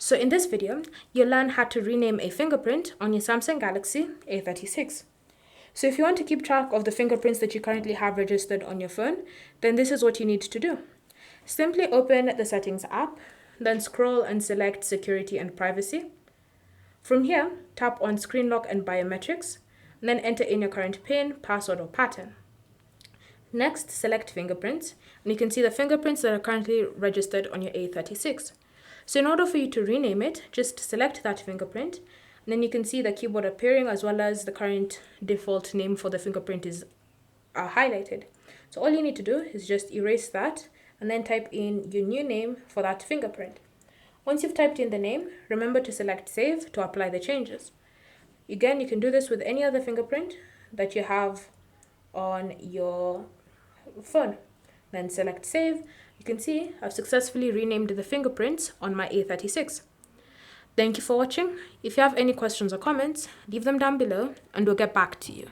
So in this video, you'll learn how to rename a fingerprint on your Samsung Galaxy A36. So if you want to keep track of the fingerprints that you currently have registered on your phone, then this is what you need to do. Simply open the Settings app, then scroll and select Security and Privacy. From here, tap on Screen Lock and Biometrics, and then enter in your current PIN, password, or pattern. Next, select Fingerprints, and you can see the fingerprints that are currently registered on your A36. So in order for you to rename it, just select that fingerprint, and then you can see the keyboard appearing as well as the current default name for the fingerprint is highlighted. So all you need to do is just erase that and then type in your new name for that fingerprint. Once you've typed in the name, remember to select Save to apply the changes. Again, you can do this with any other fingerprint that you have on your phone. Then select Save. You can see I've successfully renamed the fingerprints on my A36. Thank you for watching. If you have any questions or comments, leave them down below and we'll get back to you.